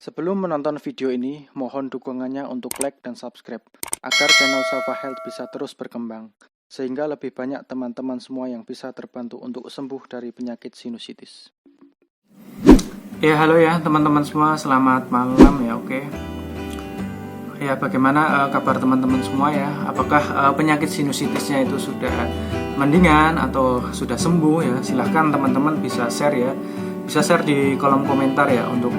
Sebelum menonton video ini, mohon dukungannya untuk like dan subscribe, agar channel Safa Health bisa terus berkembang, sehingga lebih banyak teman-teman semua yang bisa terbantu untuk sembuh dari penyakit sinusitis. Ya, halo ya teman-teman semua, selamat malam ya, oke. Ya, bagaimana kabar teman-teman semua ya? Apakah penyakit sinusitisnya itu sudah mendingan atau sudah sembuh ya? Silahkan teman-teman bisa share ya. Bisa share di kolom komentar ya untuk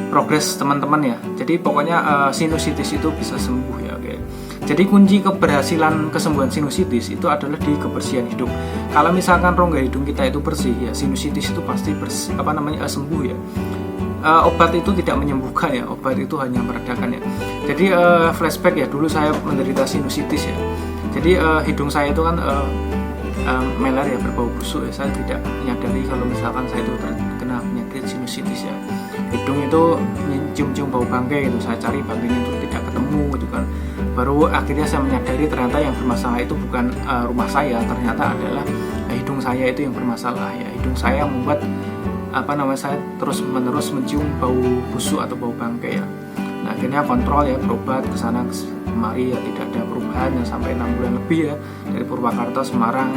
progres teman-teman ya. Jadi pokoknya sinusitis itu bisa sembuh ya, oke. Jadi kunci keberhasilan kesembuhan sinusitis itu adalah di kebersihan hidung. Kalau misalkan rongga hidung kita itu bersih ya, sinusitis itu pasti sembuh ya. Obat itu tidak menyembuhkan ya, obat itu hanya meredakan ya. Jadi flashback ya, dulu saya menderita sinusitis ya. Jadi hidung saya itu kan meler ya, berbau busuk ya. Saya tidak menyadari kalau misalkan saya itu terkena penyakit sinusitis ya. Hidung itu cium-cium bau bangkai gitu, saya cari bangkainya itu tidak ketemu gitu kan. Baru akhirnya saya menyadari ternyata yang bermasalah itu bukan rumah saya, ternyata adalah hidung saya itu yang bermasalah ya. Hidung saya yang membuat saya terus menerus mencium bau busuk atau bau bangkai ya. Nah, akhirnya kontrol ya, berobat ke sana kemari ya, tidak ada perubahan ya, sampai 6 bulan lebih ya, dari Purwakarta, Semarang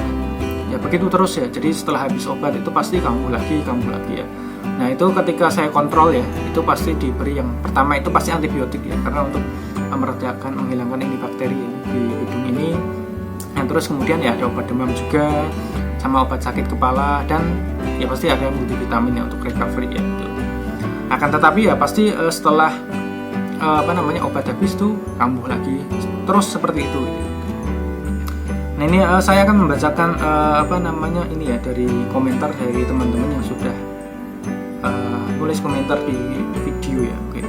ya, begitu terus ya. Jadi setelah habis obat itu pasti kambuh lagi ya. Nah, itu ketika saya kontrol ya, itu pasti diberi yang pertama itu pasti antibiotik ya, karena untuk meredakan, menghilangkan ini bakteri di hidung ini. Nah, terus kemudian ya ada obat demam juga, sama obat sakit kepala, dan ya pasti ada multivitamin ya untuk recovery ya gitu. Akan tetapi ya pasti setelah obat habis tuh kambuh lagi terus seperti itu gitu. Nah, ini saya akan membacakan ini ya, dari komentar dari teman-teman yang sudah tulis komentar di video ya, oke.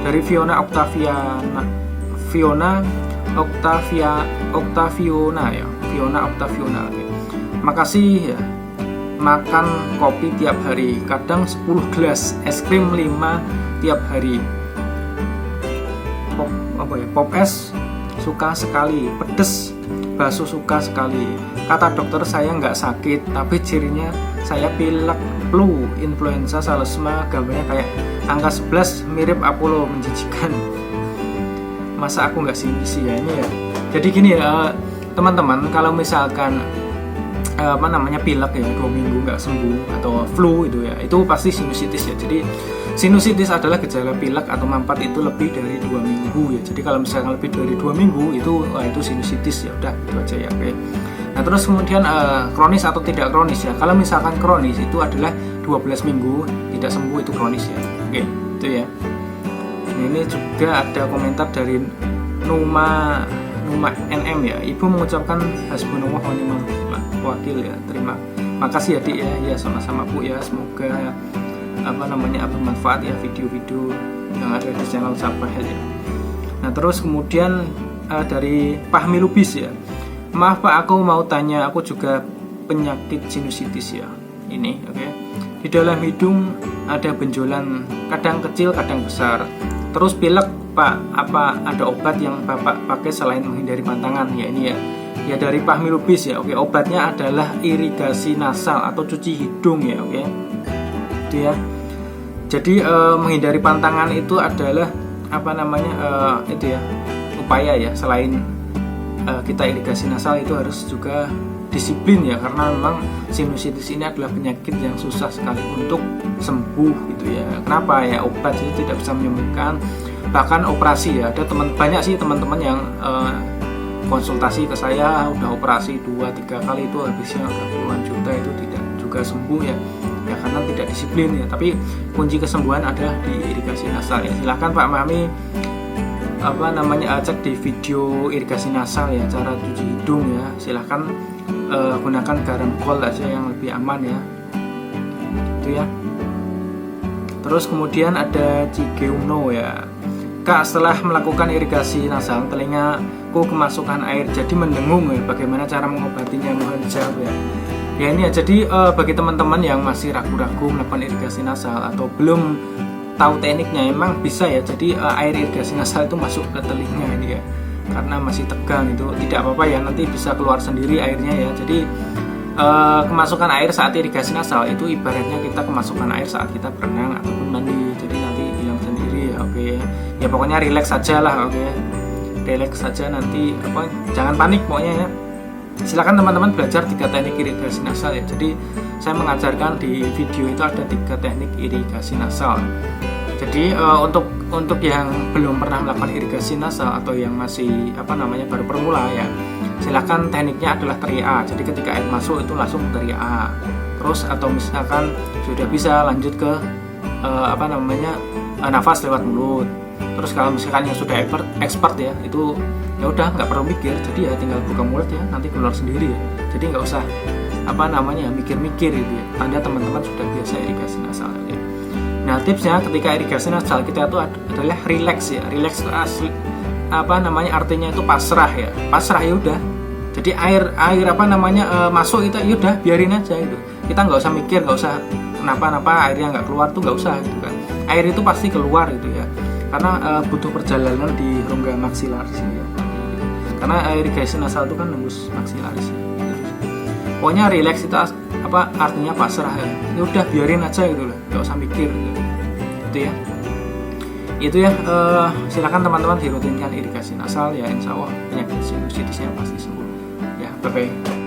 Dari Fiona Octaviona ya, Fiona Octaviona, oke. Makasih ya, makan kopi tiap hari, kadang 10 gelas, es krim 5 tiap hari, pop es suka sekali, pedes bakso suka sekali. Kata dokter saya nggak sakit, tapi cirinya saya pilek, flu, influenza, salesma, gambarnya kayak angka 11, mirip Apollo, menjijikan. Masa aku nggak sinisi ya ini ya. Jadi gini ya teman-teman, kalau misalkan pilek ya 2 minggu nggak sembuh atau flu itu ya, itu pasti sinusitis ya. Jadi sinusitis adalah gejala pilek atau mampat itu lebih dari 2 minggu ya. Jadi kalau misalkan lebih dari 2 minggu itu sinusitis ya, udah itu aja ya, oke. Nah, terus kemudian kronis atau tidak kronis ya. Kalau misalkan kronis itu adalah 12 minggu tidak sembuh, itu kronis ya, oke, itu ya. Nah, ini juga ada komentar dari Numa NM ya. Ibu mengucapkan hasbunallah wa ni'mal wakil ya. Terima kasih ya Dik ya, sama-sama Bu ya. Semoga bermanfaat ya video-video yang ada di channel Safa Health ya. Nah, terus kemudian dari Fahmi Lubis ya. Maaf Pak, aku mau tanya, aku juga penyakit sinusitis ya. Ini oke. Di dalam hidung ada benjolan, kadang kecil kadang besar. Terus pilek Pak, apa ada obat yang Bapak pakai selain menghindari pantangan? Ya ini ya. Ya dari Fahmi Lubis ya. Oke, obatnya adalah irigasi nasal atau cuci hidung ya, oke. Itu ya. Jadi menghindari pantangan itu adalah itu ya, upaya ya. Selain kita irigasi nasal, itu harus juga disiplin ya, karena memang sinusitis ini adalah penyakit yang susah sekali untuk sembuh gitu ya. Kenapa ya? Obat itu tidak bisa menyembuhkan, bahkan operasi ya. Ada banyak sih teman-teman yang konsultasi ke saya udah operasi 2-3 kali, itu habisnya udah puluhan juta, itu tidak juga sembuh ya. Ya karena tidak disiplin ya. Tapi kunci kesembuhan adalah di irigasi nasal ya. Silahkan Pak Mami cek di video irigasi nasal ya, cara cuci hidung ya. Silahkan gunakan garam gold aja yang lebih aman ya, itu ya. Terus kemudian ada Cigeuno ya. Kak, setelah melakukan irigasi nasal, telingaku kemasukan air jadi mendengung ya. Bagaimana cara mengobatinya? Mohon dijawab ya. Ya ini ya, jadi bagi teman-teman yang masih ragu-ragu melakukan irigasi nasal atau belum tahu tekniknya, emang bisa ya. Jadi air irigasi nasal itu masuk ke telinga ini ya, karena masih tegang itu tidak apa-apa ya, nanti bisa keluar sendiri airnya ya. Jadi kemasukan air saat irigasi nasal itu ibaratnya kita kemasukan air saat kita berenang ataupun mandi, jadi nanti hilang sendiri ya. Oke ya, pokoknya relax saja lah. Oke, relax saja, nanti jangan panik pokoknya ya. Silakan teman-teman belajar 3 teknik irigasi nasal ya. Jadi saya mengajarkan di video itu ada 3 teknik irigasi nasal. Jadi untuk yang belum pernah melakukan irigasi nasal atau yang masih baru permula ya, silakan tekniknya adalah teriak A. Jadi ketika air masuk itu langsung teriak A. Terus atau misalkan sudah bisa lanjut ke nafas lewat mulut. Terus kalau misalkan yang sudah expert ya, itu ya udah nggak perlu mikir, jadi ya tinggal buka mulut ya, nanti keluar sendiri ya. Jadi nggak usah mikir-mikir gitu ya. Tanda teman-teman sudah biasa irigasi nasal ya. Nah, tipsnya ketika irigasi nasal kita itu adalah relax ya. Relax itu asli artinya itu pasrah ya. Pasrah ya udah. Jadi air masuk itu ya udah biarin aja itu. Kita nggak usah mikir, nggak usah kenapa airnya nggak keluar tuh, nggak usah gitu kan. Air itu pasti keluar gitu ya. Karena butuh perjalanan di rongga maksilaris ya. Karena irigasi nasal itu kan nembus maksilaris ya. Pokoknya relax itu artinya pasrah ya. Ya udah biarin aja gitu lah, nggak usah mikir gitu. Itu ya. Silakan teman-teman dirutinkan irigasi nasal ya, insya Allah penyakit sinusitisnya pasti sembuh ya. Bye bye.